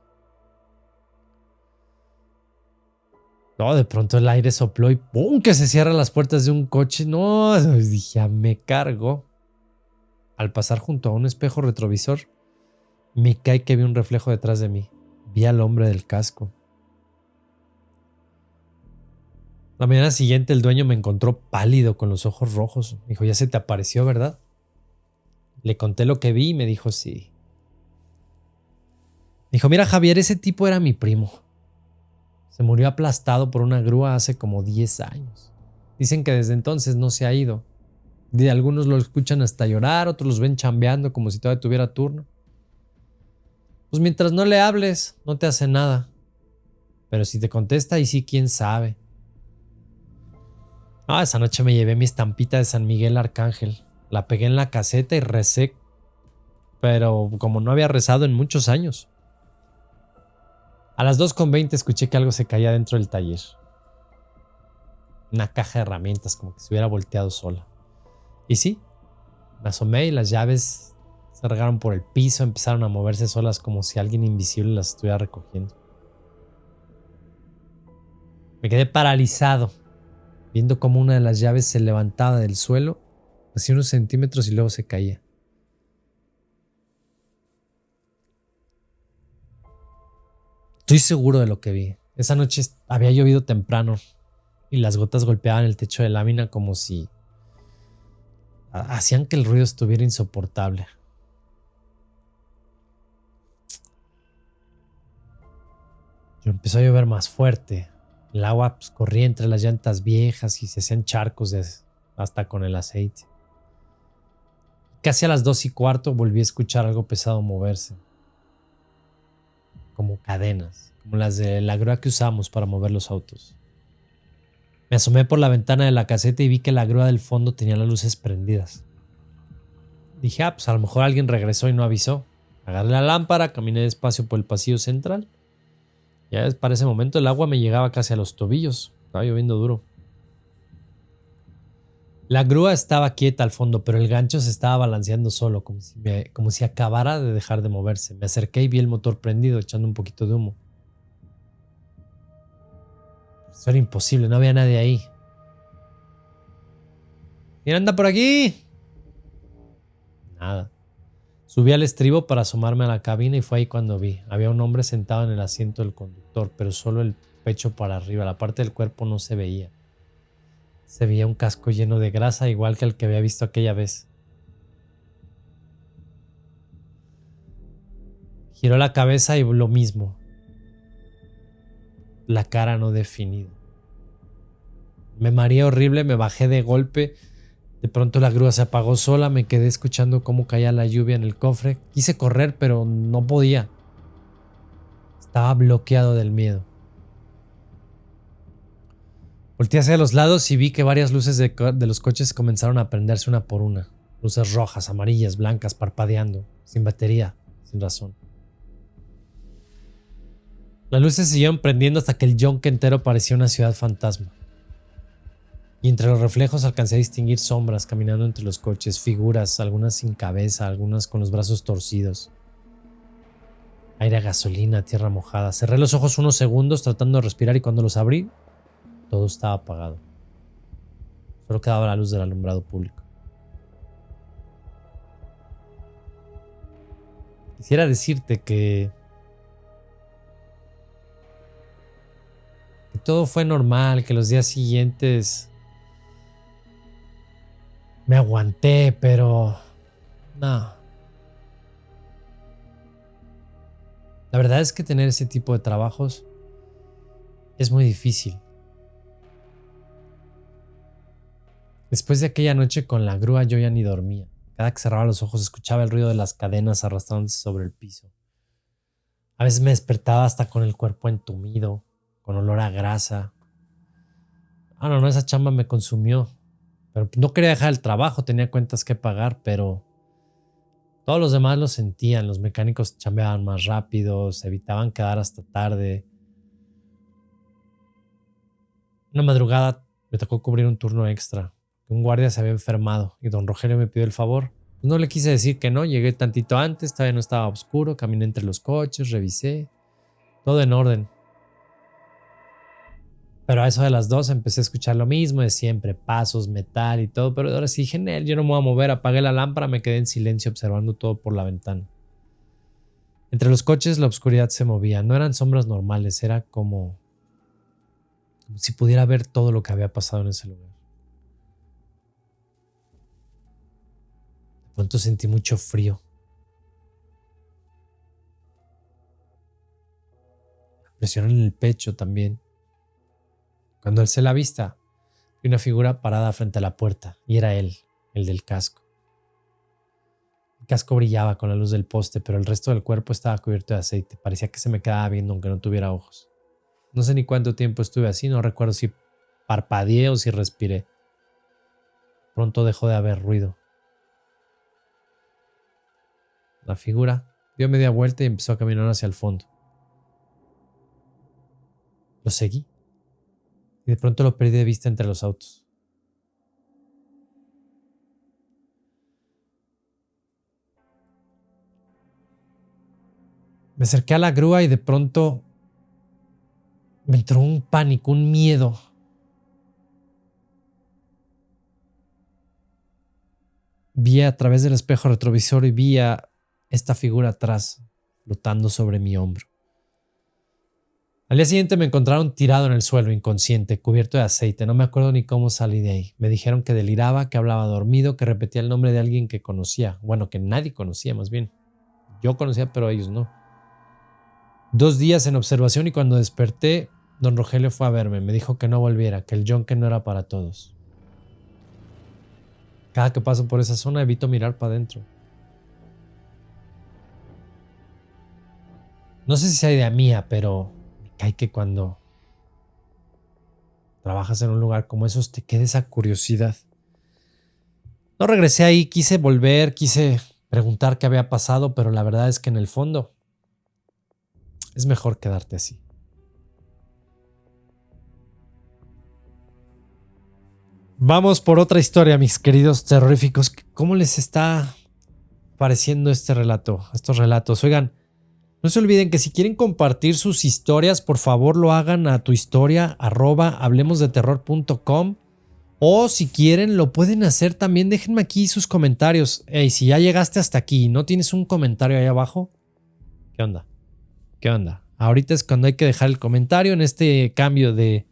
No, de pronto el aire sopló y ¡pum! Que se cierran las puertas de un coche. No, dije, ya me cargo. Al pasar junto a un espejo retrovisor, me cae que vi un reflejo detrás de mí. Vi al hombre del casco. La mañana siguiente el dueño me encontró pálido con los ojos rojos. Me dijo, ya se te apareció, ¿verdad? Le conté lo que vi y me dijo sí. Me dijo, mira Javier, ese tipo era mi primo. Se murió aplastado por una grúa hace como 10 años. Dicen que desde entonces no se ha ido. Algunos lo escuchan hasta llorar, otros los ven chambeando como si todavía tuviera turno. Pues mientras no le hables, no te hace nada. Pero si te contesta, ahí sí, quién sabe. Esa noche me llevé mi estampita de San Miguel Arcángel. La pegué en la caseta y recé. Pero como no había rezado en muchos años. A las 2:20 escuché que algo se caía dentro del taller. Una caja de herramientas, como que se hubiera volteado sola. Y sí, me asomé y las llaves se regaron por el piso, empezaron a moverse solas como si alguien invisible las estuviera recogiendo. Me quedé paralizado, viendo cómo una de las llaves se levantaba del suelo, hacía unos centímetros y luego se caía. Estoy seguro de lo que vi. Esa noche había llovido temprano y las gotas golpeaban el techo de lámina como si hacían que el ruido estuviera insoportable. Yo empezó a llover más fuerte. El agua corría entre las llantas viejas y se hacían charcos hasta con el aceite. Casi a las 2:15 volví a escuchar algo pesado moverse. Como cadenas, como las de la grúa que usamos para mover los autos. Me asomé por la ventana de la caseta y vi que la grúa del fondo tenía las luces prendidas. Dije, pues a lo mejor alguien regresó y no avisó. Agarré la lámpara, caminé despacio por el pasillo central. Ya para ese momento el agua me llegaba casi a los tobillos. Estaba lloviendo duro. La grúa estaba quieta al fondo, pero el gancho se estaba balanceando solo, como si acabara de dejar de moverse. Me acerqué y vi el motor prendido, echando un poquito de humo. Eso era imposible, no había nadie ahí. ¿Quién anda por aquí? Nada. Subí al estribo para asomarme a la cabina y fue ahí cuando vi. Había un hombre sentado en el asiento del conductor, pero solo el pecho para arriba, la parte del cuerpo no se veía. Se veía un casco lleno de grasa, igual que el que había visto aquella vez. Giró la cabeza y lo mismo. La cara no definida. Me mareé horrible, me bajé de golpe. De pronto la grúa se apagó sola, me quedé escuchando cómo caía la lluvia en el cofre. Quise correr, pero no podía. Estaba bloqueado del miedo. Volteé hacia los lados y vi que varias luces de los coches comenzaron a prenderse una por una. Luces rojas, amarillas, blancas, parpadeando, sin batería, sin razón. Las luces siguieron prendiendo hasta que el yunque entero parecía una ciudad fantasma. Y entre los reflejos alcancé a distinguir sombras caminando entre los coches, figuras, algunas sin cabeza, algunas con los brazos torcidos. Aire a gasolina, tierra mojada. Cerré los ojos unos segundos tratando de respirar y cuando los abrí, todo estaba apagado. Solo quedaba la luz del alumbrado público. Quisiera decirte que todo fue normal, que los días siguientes me aguanté, pero no. La verdad es que tener ese tipo de trabajos es muy difícil. Después de aquella noche con la grúa yo ya ni dormía. Cada que cerraba los ojos escuchaba el ruido de las cadenas arrastrándose sobre el piso. A veces me despertaba hasta con el cuerpo entumido, con olor a grasa. No, esa chamba me consumió. Pero no quería dejar el trabajo, tenía cuentas que pagar, pero todos los demás lo sentían. Los mecánicos chambeaban más rápido, se evitaban quedar hasta tarde. Una madrugada me tocó cubrir un turno extra. Un guardia se había enfermado y don Rogelio me pidió el favor. No le quise decir que no, llegué tantito antes, todavía no estaba oscuro, caminé entre los coches, revisé, todo en orden. Pero a eso de las 2 empecé a escuchar lo mismo de siempre, pasos, metal y todo, pero ahora sí dije, yo no me voy a mover, apagué la lámpara, me quedé en silencio observando todo por la ventana. Entre los coches la oscuridad se movía, no eran sombras normales, era como si pudiera ver todo lo que había pasado en ese lugar. De pronto sentí mucho frío. Presión en el pecho también. Cuando alcé la vista, vi una figura parada frente a la puerta, y era él, el del casco. El casco brillaba con la luz del poste, pero el resto del cuerpo estaba cubierto de aceite. Parecía que se me quedaba viendo aunque no tuviera ojos. No sé ni cuánto tiempo estuve así, no recuerdo si parpadeé o si respiré. Pronto dejó de haber ruido. La figura dio media vuelta y empezó a caminar hacia el fondo. Lo seguí. Y de pronto lo perdí de vista entre los autos. Me acerqué a la grúa y de pronto me entró un pánico, un miedo. Vi a través del espejo retrovisor y vi a esta figura atrás, flotando sobre mi hombro. Al día siguiente me encontraron tirado en el suelo, inconsciente, cubierto de aceite. No me acuerdo ni cómo salí de ahí. Me dijeron que deliraba, que hablaba dormido, que repetía el nombre de alguien que conocía. Bueno, que nadie conocía, más bien. Yo conocía, pero ellos no. 2 días en observación y cuando desperté, don Rogelio fue a verme. Me dijo que no volviera, que el yunque no era para todos. Cada que paso por esa zona evito mirar para adentro. No sé si sea idea mía, pero me cae que cuando trabajas en un lugar como esos te queda esa curiosidad. No regresé ahí, quise volver, quise preguntar qué había pasado, pero la verdad es que en el fondo es mejor quedarte así. Vamos por otra historia, mis queridos terroríficos. ¿Cómo les está pareciendo este relato, estos relatos? Oigan, no se olviden que si quieren compartir sus historias, por favor lo hagan a tu historia @hablemosdeterror.com o si quieren lo pueden hacer también. Déjenme aquí sus comentarios. Hey, si ya llegaste hasta aquí y no tienes un comentario ahí abajo, ¿qué onda? ¿Qué onda? Ahorita es cuando hay que dejar el comentario en este cambio de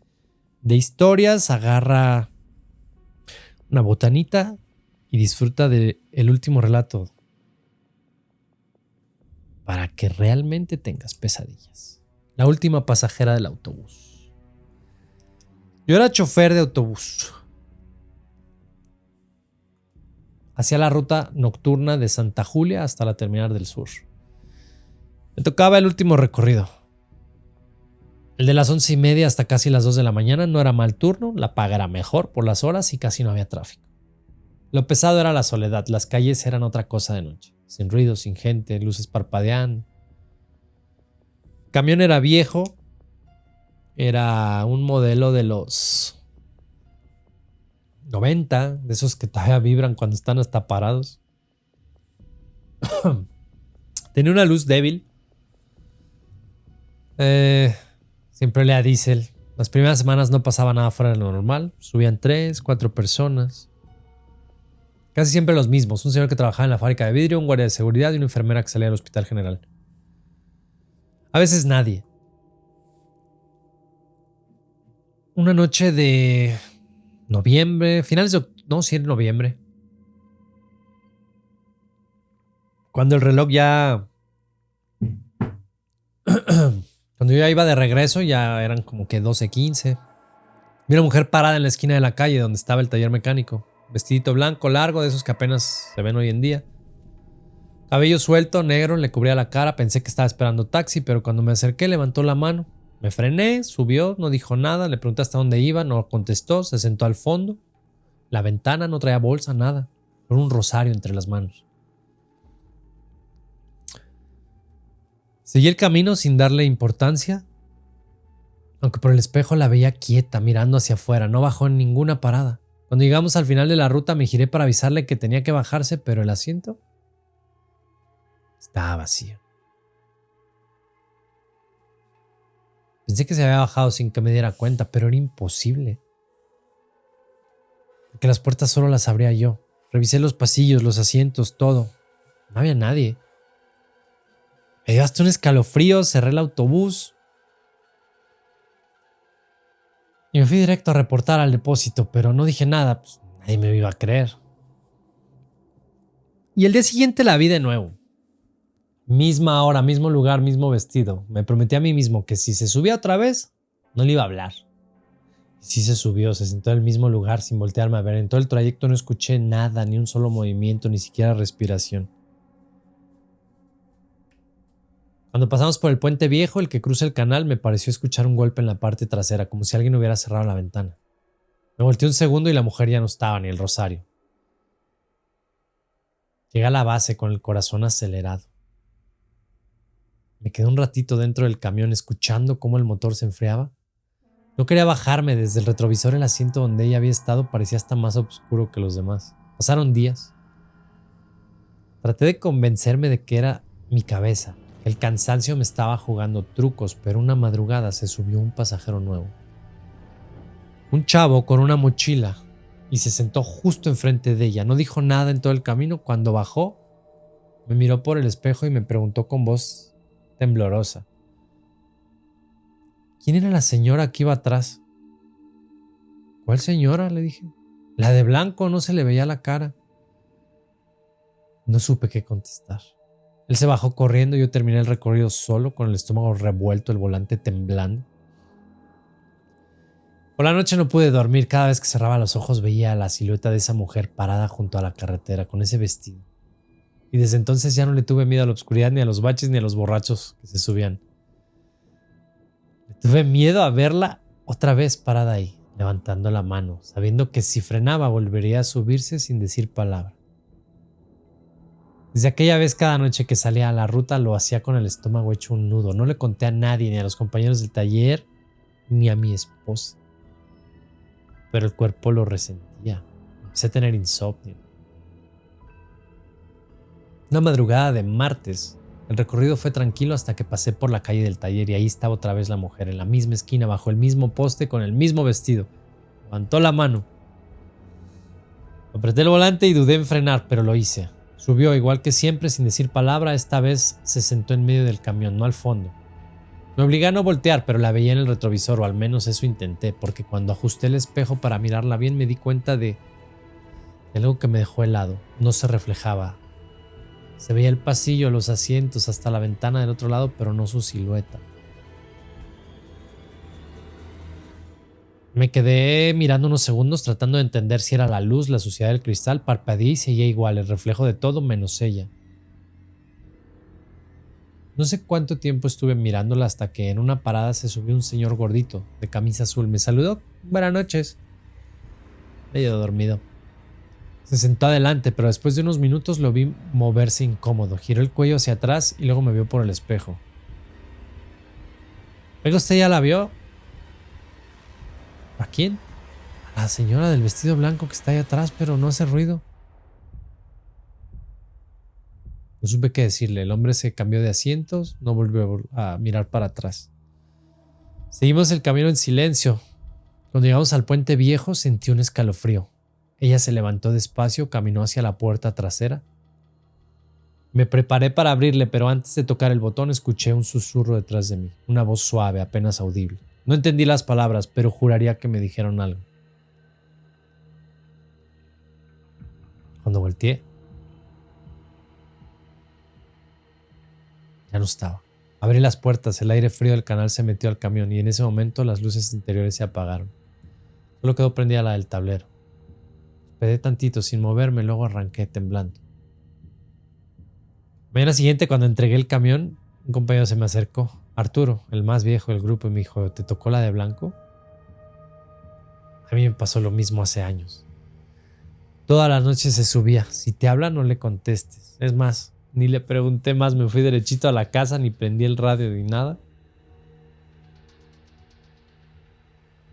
historias. Agarra una botanita y disfruta del último relato para que realmente tengas pesadillas. La última pasajera del autobús. Yo era chofer de autobús. Hacía la ruta nocturna de Santa Julia hasta la terminal del sur. Me tocaba el último recorrido. El de las 11:30 hasta casi las 2 de la mañana no era mal turno, la paga era mejor por las horas y casi no había tráfico. Lo pesado era la soledad, las calles eran otra cosa de noche, sin ruido, sin gente, luces parpadeando. El camión era viejo, era un modelo de los 90, de esos que todavía vibran cuando están hasta parados. Tenía una luz débil. Siempre olía a diésel. Las primeras semanas no pasaba nada fuera de lo normal. Subían 3, 4 personas. Casi siempre los mismos. Un señor que trabajaba en la fábrica de vidrio, un guardia de seguridad y una enfermera que salía al hospital general. A veces nadie. Una noche de noviembre, sí, en noviembre. Cuando el reloj ya... Cuando yo ya iba de regreso, ya eran como que 12:15. Vi una mujer parada en la esquina de la calle donde estaba el taller mecánico. Vestidito blanco, largo, de esos que apenas se ven hoy en día. Cabello suelto, negro, le cubría la cara. Pensé que estaba esperando taxi, pero cuando me acerqué levantó la mano. Me frené, subió, no dijo nada. Le pregunté hasta dónde iba, no contestó. Se sentó al fondo. La ventana no traía bolsa, nada. Con un rosario entre las manos. Seguí el camino sin darle importancia, aunque por el espejo la veía quieta, mirando hacia afuera. No bajó en ninguna parada. Cuando llegamos al final de la ruta me giré para avisarle que tenía que bajarse, pero el asiento estaba vacío. Pensé que se había bajado sin que me diera cuenta, pero era imposible. Porque las puertas solo las abría yo. Revisé los pasillos, los asientos, todo. No había nadie. Me dio hasta un escalofrío, cerré el autobús y me fui directo a reportar al depósito, pero no dije nada, pues nadie me iba a creer. Y el día siguiente la vi de nuevo. Misma hora, mismo lugar, mismo vestido. Me prometí a mí mismo que si se subía otra vez, no le iba a hablar. Y sí se subió, se sentó en el mismo lugar sin voltearme a ver. En todo el trayecto no escuché nada, ni un solo movimiento, ni siquiera respiración. Cuando pasamos por el puente viejo, el que cruza el canal, me pareció escuchar un golpe en la parte trasera, como si alguien hubiera cerrado la ventana. Me volteé un segundo y la mujer ya no estaba, ni el rosario. Llegué a la base con el corazón acelerado. Me quedé un ratito dentro del camión escuchando cómo el motor se enfriaba. No quería bajarme. Desde el retrovisor el asiento donde ella había estado parecía hasta más oscuro que los demás. Pasaron días. Traté de convencerme de que era mi cabeza. El cansancio me estaba jugando trucos, pero una madrugada se subió un pasajero nuevo. Un chavo con una mochila y se sentó justo enfrente de ella. No dijo nada en todo el camino. Cuando bajó, me miró por el espejo y me preguntó con voz temblorosa: ¿quién era la señora que iba atrás? ¿Cuál señora?, le dije. La de blanco, no se le veía la cara. No supe qué contestar. Él se bajó corriendo y yo terminé el recorrido solo, con el estómago revuelto, el volante temblando. Por la noche no pude dormir. Cada vez que cerraba los ojos veía la silueta de esa mujer parada junto a la carretera con ese vestido. Y desde entonces ya no le tuve miedo a la oscuridad, ni a los baches, ni a los borrachos que se subían. Le tuve miedo a verla otra vez parada ahí, levantando la mano, sabiendo que si frenaba volvería a subirse sin decir palabra. Desde aquella vez, cada noche que salía a la ruta lo hacía con el estómago hecho un nudo. No le conté a nadie, ni a los compañeros del taller, ni a mi esposa. Pero el cuerpo lo resentía. Empecé a tener insomnio. Una madrugada de martes, el recorrido fue tranquilo hasta que pasé por la calle del taller y ahí estaba otra vez la mujer, en la misma esquina, bajo el mismo poste, con el mismo vestido. Levantó la mano. Apreté el volante y dudé en frenar, pero lo hice. Subió igual que siempre sin decir palabra. Esta vez se sentó en medio del camión, no al fondo. Me obligué a no voltear, pero la veía en el retrovisor, o al menos eso intenté, porque cuando ajusté el espejo para mirarla bien me di cuenta de Algo que me dejó helado. No se reflejaba. Se veía el pasillo, los asientos, hasta la ventana del otro lado, pero no su silueta. Me quedé mirando unos segundos tratando de entender si era la luz, la suciedad del cristal. Parpadeé y seguía igual, el reflejo de todo menos ella. No sé cuánto tiempo estuve mirándola hasta que en una parada se subió un señor gordito, de camisa azul. Me saludó. Buenas noches. Medio dormido. Se sentó adelante, pero después de unos minutos lo vi moverse incómodo. Giró el cuello hacia atrás y luego me vio por el espejo. ¿Oiga, usted ya la vio? ¿A quién? A la señora del vestido blanco que está ahí atrás, pero no hace ruido. No supe qué decirle. El hombre se cambió de asientos, no volvió a mirar para atrás. Seguimos el camino en silencio. Cuando llegamos al puente viejo sentí un escalofrío. Ella se levantó despacio, caminó hacia la puerta trasera. Me preparé para abrirle, pero antes de tocar el botón escuché un susurro detrás de mí, una voz suave, apenas audible. No entendí las palabras, pero juraría que me dijeron algo. Cuando volteé, ya no estaba. Abrí las puertas, el aire frío del canal se metió al camión y en ese momento las luces interiores se apagaron. Solo quedó prendida la del tablero. Esperé tantito sin moverme, luego arranqué temblando. Mañana siguiente, cuando entregué el camión, un compañero se me acercó. Arturo, el más viejo del grupo, y me dijo, ¿te tocó la de blanco? A mí me pasó lo mismo hace años. Todas las noches se subía. Si te habla, no le contestes. Es más, ni le pregunté más, me fui derechito a la casa, ni prendí el radio ni nada.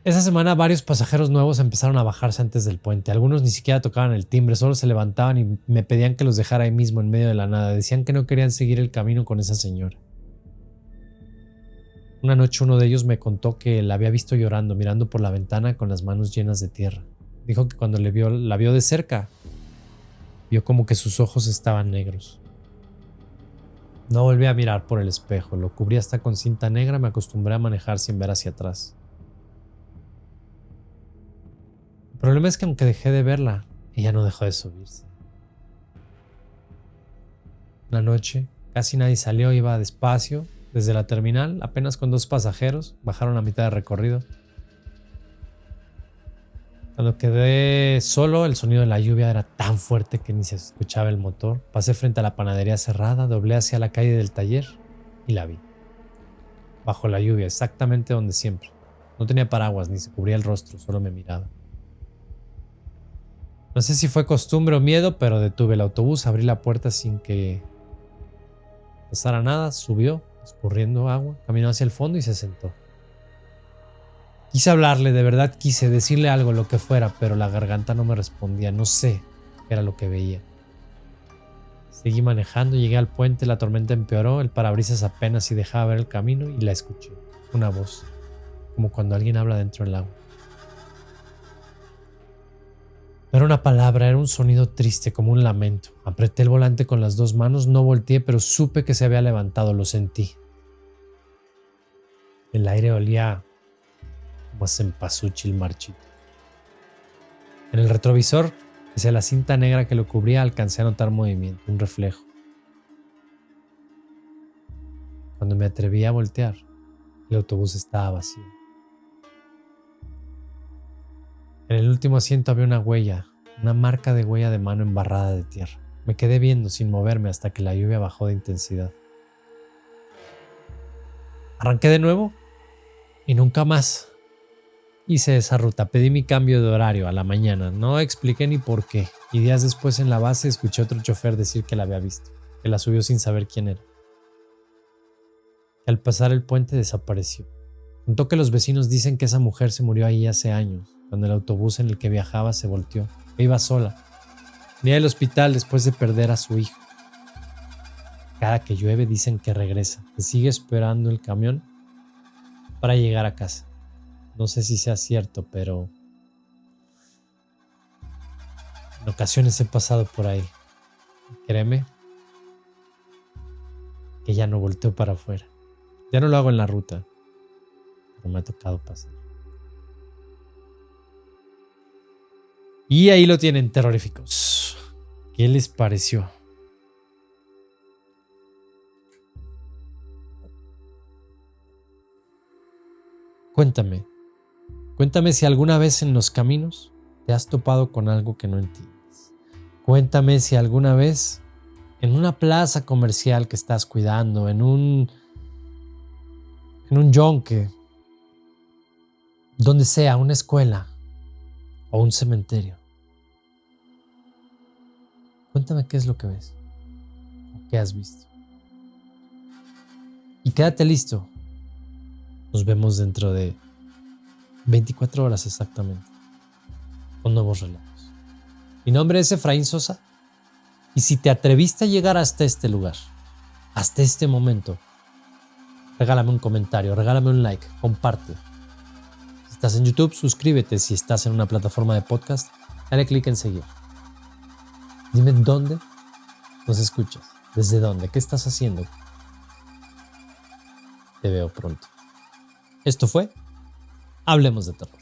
Esa semana varios pasajeros nuevos empezaron a bajarse antes del puente. Algunos ni siquiera tocaban el timbre, solo se levantaban y me pedían que los dejara ahí mismo en medio de la nada. Decían que no querían seguir el camino con esa señora. Una noche uno de ellos me contó que la había visto llorando, mirando por la ventana con las manos llenas de tierra. Dijo que cuando la vio de cerca, vio como que sus ojos estaban negros. No volví a mirar por el espejo, lo cubrí hasta con cinta negra, me acostumbré a manejar sin ver hacia atrás. El problema es que aunque dejé de verla, ella no dejó de subirse. Una noche, casi nadie salió, iba despacio. Desde la terminal, apenas con 2 pasajeros, bajaron a mitad de recorrido. Cuando quedé solo, el sonido de la lluvia era tan fuerte que ni se escuchaba el motor. Pasé frente a la panadería cerrada, doblé hacia la calle del taller y la vi. Bajo la lluvia, exactamente donde siempre. No tenía paraguas ni se cubría el rostro, solo me miraba. No sé si fue costumbre o miedo, pero detuve el autobús, abrí la puerta sin que pasara nada, subió, escurriendo agua, caminó hacia el fondo y se sentó. Quise hablarle, de verdad quise decirle algo, lo que fuera, pero la garganta no me respondía, no sé qué era lo que veía. Seguí manejando, llegué al puente, la tormenta empeoró, el parabrisas apenas si dejaba ver el camino y la escuché, una voz, como cuando alguien habla dentro del agua. No era una palabra, era un sonido triste, como un lamento. Apreté el volante con las 2 manos, no volteé, pero supe que se había levantado, lo sentí. El aire olía como a cempasúchil marchito. En el retrovisor, hacia la cinta negra que lo cubría, alcancé a notar movimiento, un reflejo. Cuando me atreví a voltear, el autobús estaba vacío. En el último asiento había una huella, una marca de huella de mano embarrada de tierra. Me quedé viendo sin moverme hasta que la lluvia bajó de intensidad. Arranqué de nuevo y nunca más hice esa ruta. Pedí mi cambio de horario a la mañana. No expliqué ni por qué. Y días después en la base escuché a otro chofer decir que la había visto, que la subió sin saber quién era. Al pasar el puente desapareció. Contó que los vecinos dicen que esa mujer se murió ahí hace años, cuando el autobús en el que viajaba se volteó. E iba sola. Venía del hospital después de perder a su hijo. Cada que llueve dicen que regresa, que sigue esperando el camión para llegar a casa. No sé si sea cierto, pero en ocasiones he pasado por ahí. Créeme que ya no volteo para afuera. Ya no lo hago en la ruta, pero me ha tocado pasar. Y ahí lo tienen, terroríficos. ¿Qué les pareció? Cuéntame si alguna vez en los caminos te has topado con algo que no entiendes. Cuéntame si alguna vez en una plaza comercial que estás cuidando, en un yonque, donde sea, una escuela o un cementerio. Cuéntame qué es lo que ves o qué has visto. Y quédate listo. Nos vemos dentro de 24 horas exactamente con nuevos relatos. Mi nombre es Efraín Sosa y si te atreviste a llegar hasta este lugar, hasta este momento, regálame un comentario, regálame un like, comparte. Si estás en YouTube, suscríbete. Si estás en una plataforma de podcast, dale clic en seguir. Dime dónde nos escuchas, desde dónde, qué estás haciendo. Te veo pronto. Esto fue Hablemos de Terror.